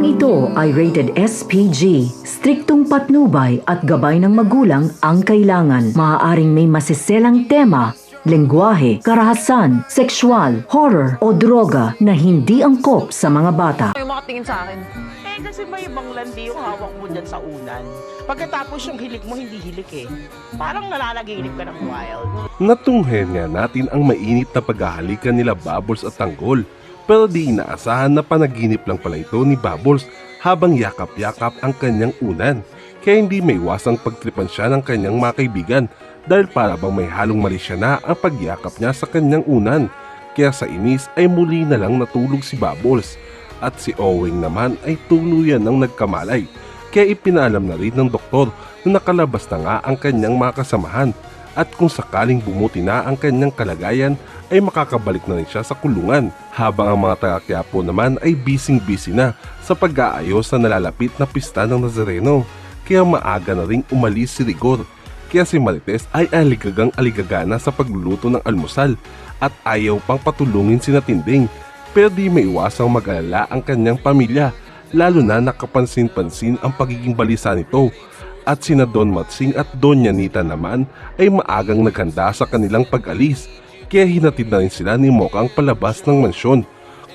ito ay rated SPG. Striktong patnubay at gabay ng magulang ang kailangan. Maaaring may masiselang tema, lengguwahe, karahasan, sexual, horror o droga na hindi angkop sa mga bata. Yung mga tingin sa akin, Kasi may ibang landi yung hawak mo dyan sa unan. Pagkatapos yung hilik mo, hindi hilik eh. Parang nalalaginip ka ng wild. Natunghen nga natin ang mainit na paghahalikan nila Bubbles at Tanggol. Pero di inaasahan na panaginip lang pala ito ni Bubbles habang yakap-yakap ang kanyang unan. Kaya hindi may iwasang pagtripan siya ng kanyang mga kaibigan dahil para bang may halong mali siya na ang pagyakap niya sa kanyang unan. Kaya sa inis ay muli na lang natulog si Bubbles. At si Owing naman ay tuluyan ng nagkamalay. Kaya ipinaalam na rin ng doktor na nakalabas na nga ang kanyang mga kasamahan at kung sakaling bumuti na ang kanyang kalagayan ay makakabalik na rin siya sa kulungan. Habang ang mga taga-Quiapo naman ay busy na sa pag-aayos sa nalalapit na pista ng Nazareno. Kaya maaga na ring umalis si Rigor. Kaya si Marites ay aligagang-aligagana sa pagluluto ng almusal at ayaw pang patulungin si Tinding. Pero di may iwasang mag-alala ang kanyang pamilya, lalo na nakapansin-pansin ang pagiging balisa nito. At sina Don Matsing at Don Yanita naman ay maagang naghanda sa kanilang pag-alis, kaya hinatid na rin sila ni Mokang palabas ng mansyon,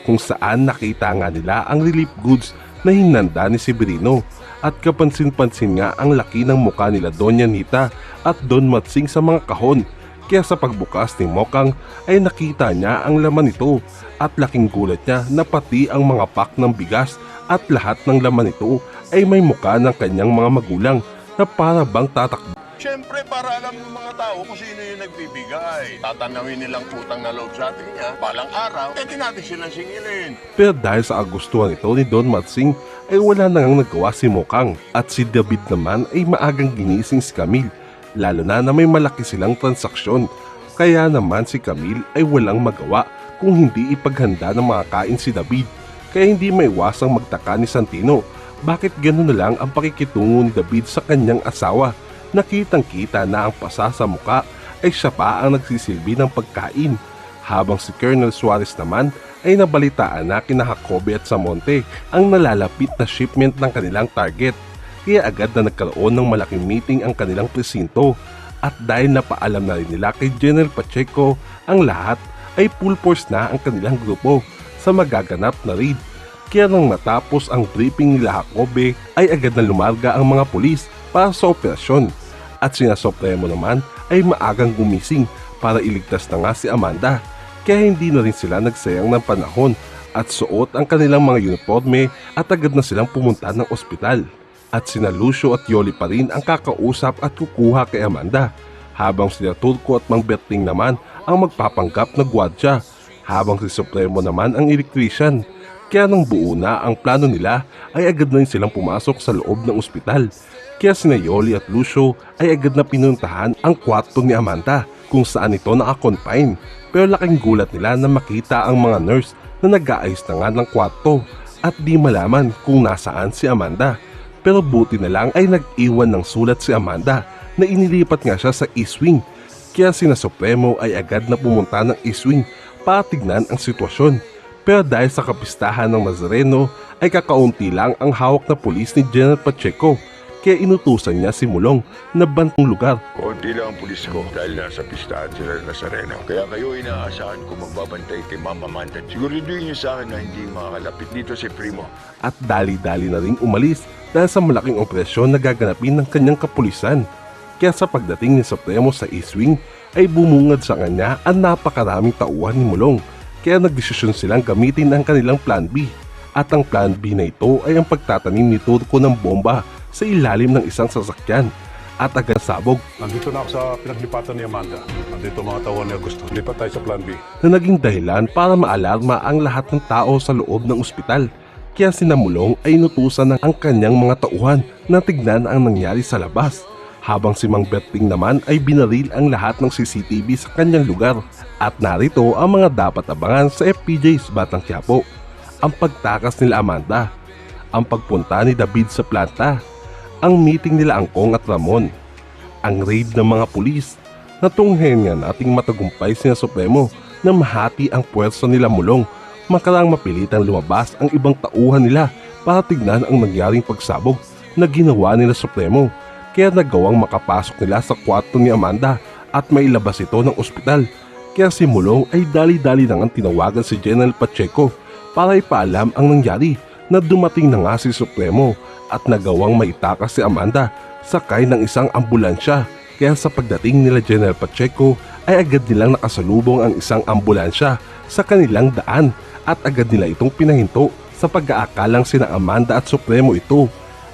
kung saan nakita nga nila ang relief goods na hinanda ni Severino. At kapansin-pansin nga ang laki ng mukha nila Don Yanita at Don Matsing sa mga kahon. Kaya sa pagbukas ni Mokang ay nakita niya ang laman nito at laking gulat niya na pati ang mga pack ng bigas at lahat ng laman nito ay may mukha ng kanyang mga magulang na para bang tatakbo. Siyempre, para alam ng mga tao kung sino yung nagbibigay. Tatanawin nilang utang na loob sa atin niya. Balang araw, pwede natin silang singilin. Pero dahil sa kagustuhan ito ni Don Matsing ay wala nang nagawa si Mokang. At si David naman ay maagang ginising si Camille. Lalo na may malaki silang transaksyon. Kaya naman si Camille ay walang magawa kung hindi ipaghanda ng mga kain si David. Kaya hindi maiwasang magtaka ni Santino bakit gano'n na lang ang pakikitungo ni David sa kanyang asawa. Nakitang-kita na ang pasa sa muka ay siya pa ang nagsisilbi ng pagkain. Habang si Colonel Suarez naman ay nabalitaan na kina Jacobe at Samonte ang nalalapit na shipment ng kanilang target. Kaya agad na nagkaroon ng malaking meeting ang kanilang presinto. At dahil napaalam na rin nila kay General Pacheco ang lahat ay full force na ang kanilang grupo sa magaganap na raid. Kaya nang matapos ang briefing nila Jacobe ay agad na lumarga ang mga pulis para sa operasyon. At sina Supremo naman ay maagang gumising para iligtas na nga si Amanda. Kaya hindi na rin sila nagsayang ng panahon at suot ang kanilang mga uniforme at agad na silang pumunta ng ospital. At sina Lucio at Yoli pa rin ang kakausap at kukuha kay Amanda, habang sina Turco at Mang Berting naman ang magpapanggap na gwardiya, habang si Supremo naman ang electrician. Kaya nang buo na ang plano nila ay agad na rin silang pumasok sa loob ng ospital. Kaya sina Yoli at Lucio ay agad na pinuntahan ang kwarto ni Amanda kung saan ito naka-confine. Pero laking gulat nila na makita ang mga nurse na nag-aayos na nga ng kwarto at di malaman kung nasaan si Amanda. Pero buti na lang ay nag-iwan ng sulat si Amanda na inilipat nga siya sa East Wing. Kaya sina Supremo ay agad na pumunta ng East Wing para tignan ang sitwasyon. Pero dahil sa kapistahan ng Nazareno ay kakaunti lang ang hawak na pulis ni General Pacheco. Kaya inutusan niya si Mulong na bantong lugar. Konti lang ang pulis ko dahil nasa pistahan sila ng Nazareno. Kaya kayo inaasahan ko magbabantay kay Mama Amanda. Siguraduhin niyo sa akin na hindi makakalapit dito si Primo. At dali-dali na ring umalis dahil sa malaking operasyon na gaganapin ng kanyang kapulisan. Kaya sa pagdating ni Supremo sa East Wing ay bumungad sa kanya ang napakaraming tauhan ni Mulong. Kaya nagdesisyon silang gamitin ang kanilang Plan B. At ang Plan B na ito ay ang pagtatanim ni Turco ng bomba sa ilalim ng isang sasakyan at agad sabog. Nandito na ako sa pinaglipatan ni Amanda. Nandito mga tauhan ni Augusto. Lipat tayo sa Plan B. Na naging dahilan para maalarma ang lahat ng tao sa loob ng ospital. Kaya si Mulong ay inutusan ng ang kanyang mga tauhan na tignan ang nangyari sa labas. Habang si Mang Berting naman ay binaril ang lahat ng CCTV sa kanyang lugar. At narito ang mga dapat abangan sa FPJ's Batang Quiapo. Ang pagtakas nila Amanda, ang pagpunta ni David sa planta, ang meeting nila Angkong at Ramon, ang raid ng mga pulis, natunghen nga nating matagumpay sina Supremo na mahati ang puwersa nila Mulong Makarang mapilitang lumabas ang ibang tauhan nila para tignan ang nangyaring pagsabog na ginawa nila Supremo. Kaya nagawang makapasok nila sa kwarto ni Amanda at mailabas ito ng ospital. Kaya si Mulong ay dali-dali nang tinawagan si General Pacheco para ipaalam ang nangyari na dumating na nga si Supremo at nagawang maitakas si Amanda sakay ng isang ambulansya. Kaya sa pagdating nila General Pacheco ay agad nilang nakasalubong ang isang ambulansya sa kanilang daan at agad nila itong pinahinto sa pag-aakalang sina Amanda at Supremo ito.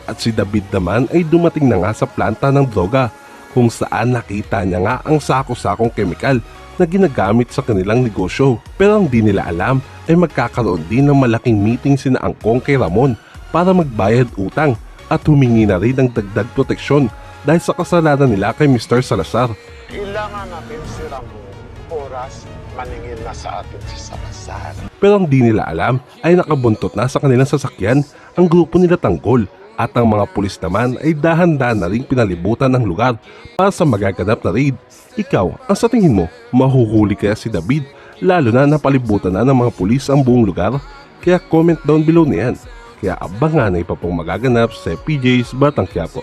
At si David naman ay dumating na nga sa planta ng droga kung saan nakita niya nga ang sako-sakong kemikal na ginagamit sa kanilang negosyo. Pero ang di nila alam ay magkakaroon din ng malaking meeting sina Angkong kay Ramon para magbayad utang at humingi na rin ng dagdag proteksyon dahil sa kasalanan nila kay Mr. Salazar. Kailangan natin si Ramon oras maningil na sa atin si Salazar. Pero ang di nila alam ay nakabuntot na sa kanilang sasakyan ang grupo nila Tanggol at ang mga pulis naman ay dahan-dahan na ring pinalibutan ng lugar para sa magaganap na raid. Ikaw, ang sa tingin mo, mahuhuli kaya si David lalo na napalibutan na ng mga pulis ang buong lugar? Kaya comment down below na yan. Kaya abangan na ipa pong magaganap sa PJ's Batang Quiapo.